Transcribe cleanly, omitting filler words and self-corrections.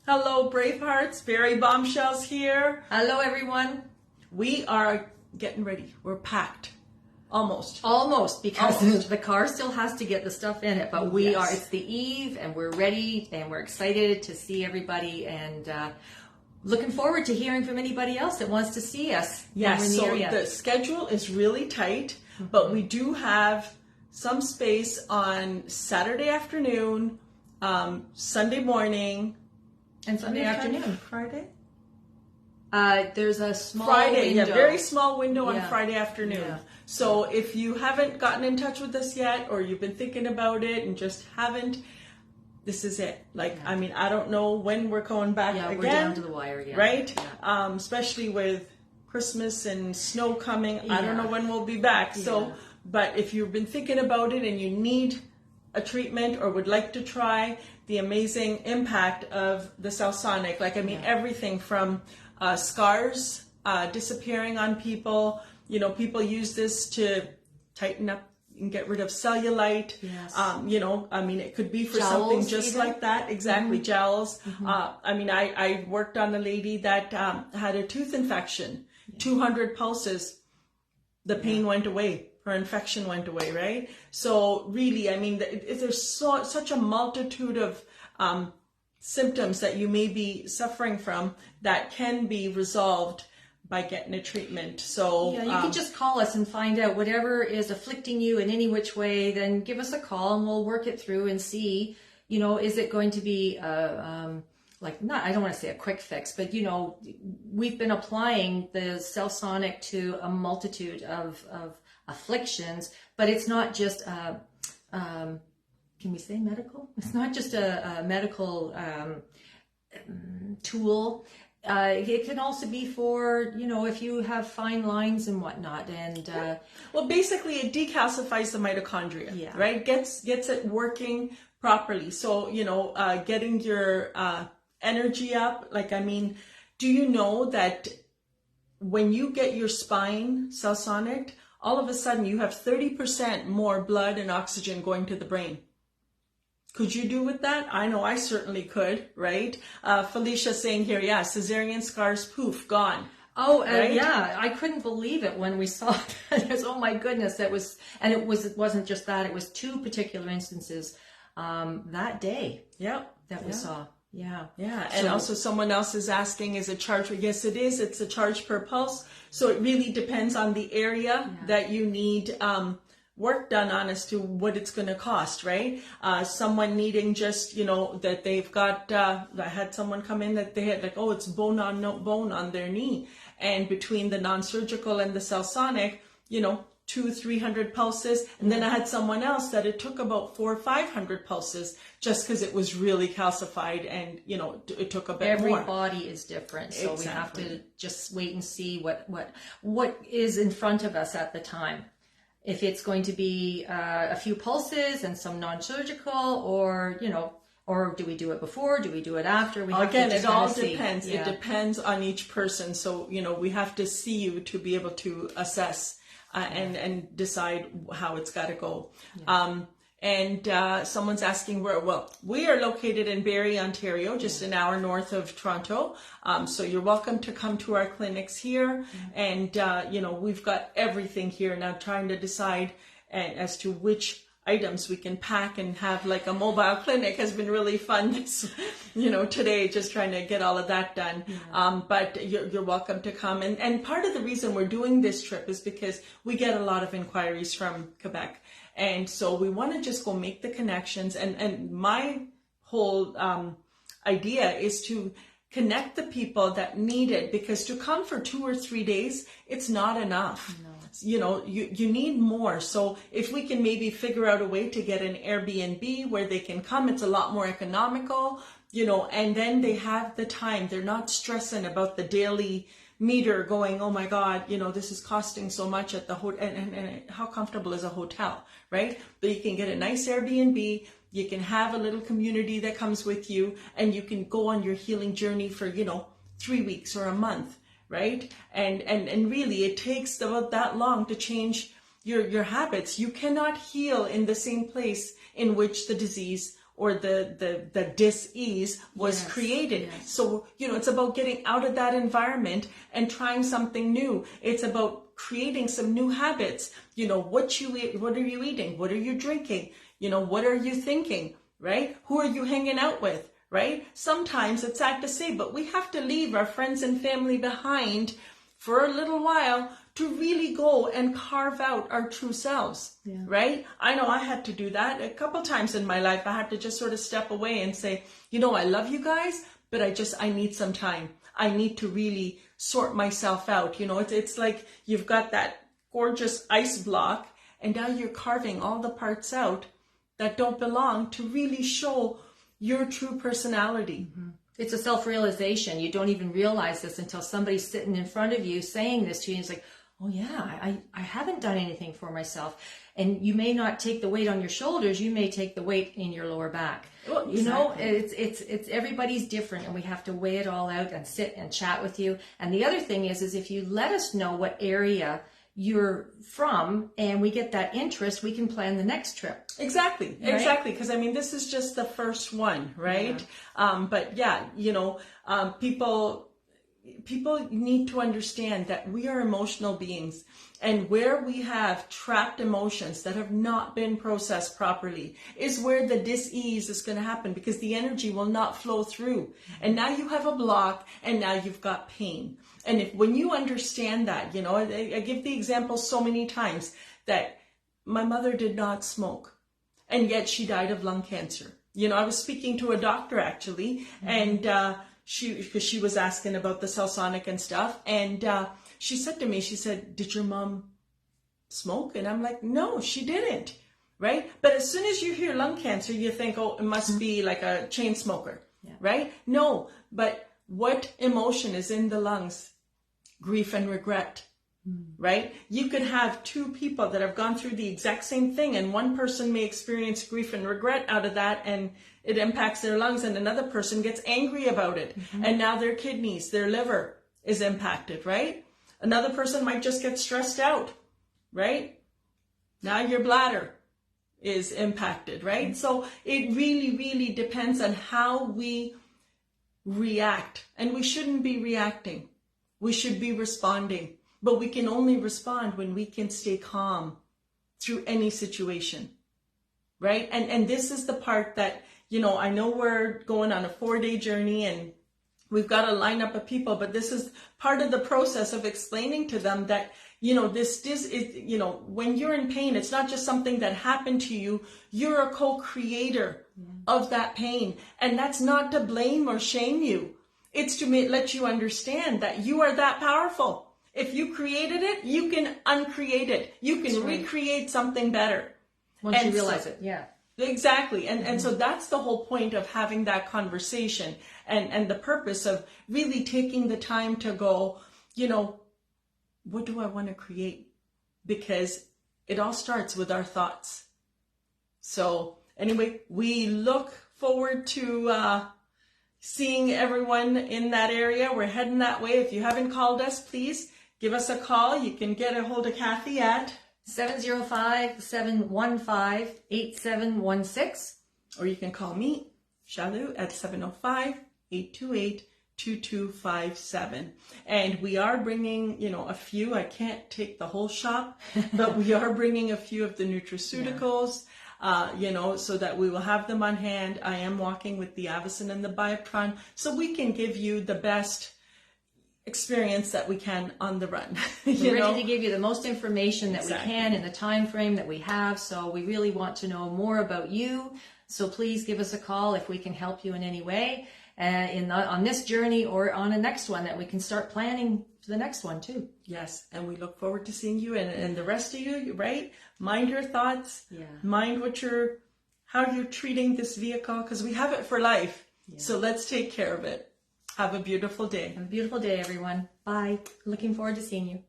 Hello, Bravehearts. Barrie Bombshells here. Hello, everyone. We are getting ready. We're packed. Almost, because the car still has to get the stuff in it, but we Yes. are. It's the eve, and we're ready, and we're excited to see everybody, and looking forward to hearing from anybody else that wants to see us. Yes, when so we're in the area. the schedule is really tight, but we do have some space on Saturday afternoon, Sunday morning, and Sunday afternoon. Friday? There's a small Friday, window. very small window on Yeah. Friday afternoon. Yeah. So if you haven't gotten in touch with us yet, or you've been thinking about it and just haven't, this is it. I mean, I don't know when we're going back again. We're down to the wire, right? Yeah. Especially with Christmas and snow coming. I don't Yeah. know when we'll be back. So, Yeah. but if you've been thinking about it and you need a treatment or would like to try the amazing impact of the Salsonic, everything from scars disappearing on people. You know, people use this to tighten up and get rid of cellulite. Yes. It could be for Jowls something just even? like that. Exactly, jowls. I worked on a lady that had a tooth infection. 200 pulses, the pain went away. Her infection went away, right? So really, there's such a multitude of symptoms that you may be suffering from that can be resolved by getting a treatment. So you can just call us and find out whatever is afflicting you in any which way. Then give us a call and we'll work it through and see. Is it going to be I don't want to say a quick fix, but we've been applying the Salsonic to a multitude of afflictions, but it's not just can we say medical? It's not just a medical tool. It can also be for, if you have fine lines and whatnot. And well, basically it decalcifies the mitochondria, right? Gets it working properly. So, getting your energy up. Do you know that when you get your spine Salsonic, all of a sudden you have 30% more blood and oxygen going to the brain? Could you do with that? I know I certainly could, right? Felicia saying here, cesarean scars, poof, gone. Oh, right? Yeah, I couldn't believe it when we saw that. Oh my goodness, it wasn't just that. It was two particular instances that day. That we saw. Yeah. And also someone else is asking, is it charged? Yes, it is. It's a charge per pulse. So it really depends on the area that you need work done on as to what it's going to cost, right? Someone needing just, that they've got, I had someone come in that they had it's bone on no bone on their knee. And between the non-surgical and the Salsonic, 200-300 pulses. And then I had someone else that it took about 400 or 500 pulses just because it was really calcified and, it took a bit more. Every body is different. So Exactly. we have to just wait and see what is in front of us at the time. If it's going to be a few pulses and some non-surgical, or do we do it before? Do we do it after? It all depends. Yeah. It depends on each person. So, we have to see you to be able to assess and decide how it's got to go. Yeah. Someone's asking where. Well, we are located in Barrie, Ontario, just an hour north of Toronto. So you're welcome to come to our clinics here. And, we've got everything here now, trying to decide as to which items we can pack and have a mobile clinic has been really fun today, just trying to get all of that done. Yeah. But you're welcome to come. And part of the reason we're doing this trip is because we get a lot of inquiries from Quebec. And so we want to just go make the connections. And my whole idea is to connect the people that need it, because to come for 2 or 3 days, it's not enough. No. You need more. So if we can maybe figure out a way to get an Airbnb where they can come, it's a lot more economical, and then they have the time. They're not stressing about the daily meter going, oh my God, this is costing so much at the hotel. And how comfortable is a hotel, right? But you can get a nice Airbnb. You can have a little community that comes with you, and you can go on your healing journey for, 3 weeks or a month. Right? And really it takes about that long to change your habits. You cannot heal in the same place in which the disease or the dis-ease was created. Yes. So, it's about getting out of that environment and trying something new. It's about creating some new habits. What you eat, what are you eating? What are you drinking? What are you thinking, right? Who are you hanging out with, right? Sometimes it's sad to say, but we have to leave our friends and family behind for a little while to really go and carve out our true selves, right? I know I had to do that a couple times in my life. I had to just sort of step away and say, I love you guys, but I need some time. I need to really sort myself out. It's like you've got that gorgeous ice block and now you're carving all the parts out that don't belong to really show your true personality. Mm-hmm. It's a self-realization. You don't even realize this until somebody's sitting in front of you saying this to you. And it's like, oh yeah, I haven't done anything for myself. And you may not take the weight on your shoulders. You may take the weight in your lower back. Well, exactly. It's everybody's different, and we have to weigh it all out and sit and chat with you. And the other thing is if you let us know what area you're from and we get that interest, we can plan the next trip. Exactly. Because this is just the first one, right? But people need to understand that we are emotional beings, and where we have trapped emotions that have not been processed properly is where the dis-ease is going to happen, because the energy will not flow through. And now you have a block, and now you've got pain. And when you understand that, I give the example so many times that my mother did not smoke, and yet she died of lung cancer. I was speaking to a doctor actually, and because she was asking about the Celsonic and stuff, and she said to me, she said, "Did your mom smoke?" And I'm like, "No, she didn't." Right? But as soon as you hear lung cancer, you think, oh, it must be like a chain smoker, right? No, but what emotion is in the lungs? Grief and regret, right? You could have two people that have gone through the exact same thing, and one person may experience grief and regret out of that, and it impacts their lungs, and another person gets angry about it, and now their kidneys, their liver is impacted, right? Another person might just get stressed out, right? Now your bladder is impacted, right? So it really, really depends on how we react, and we shouldn't be reacting. We should be responding, but we can only respond when we can stay calm through any situation, right? And this is the part that, I know we're going on a 4-day journey and we've got a lineup of people, but this is part of the process of explaining to them that, this is, when you're in pain, it's not just something that happened to you. You're a co-creator of that pain. And that's not to blame or shame you. It's to let you understand that you are that powerful. If you created it, you can uncreate it. You can recreate something better. Once you realize it, Exactly. And so that's the whole point of having that conversation, and the purpose of really taking the time to go, what do I want to create? Because it all starts with our thoughts. So anyway, we look forward to seeing everyone in that area. We're heading that way. If you haven't called us, please give us a call. You can get a hold of Kathy at 705-715-8716. Or you can call me, Shalu, at 705-828-2257. And we are bringing, a few. I can't take the whole shop, but we are bringing a few of the nutraceuticals. So that we will have them on hand. I am walking with the Avicen and the Bioptron, so we can give you the best experience that we can on the run. We're ready to give you the most information that we can in the time frame that we have. So we really want to know more about you. So please give us a call if we can help you in any way on this journey or on a next one, that we can start planning for the next one too. Yes, and we look forward to seeing you, and the rest of you, right? Mind your thoughts. Mind how you're treating this vehicle, because we have it for life. So let's take care of it. Have a beautiful day. Have a beautiful day, everyone. Bye. Looking forward to seeing you.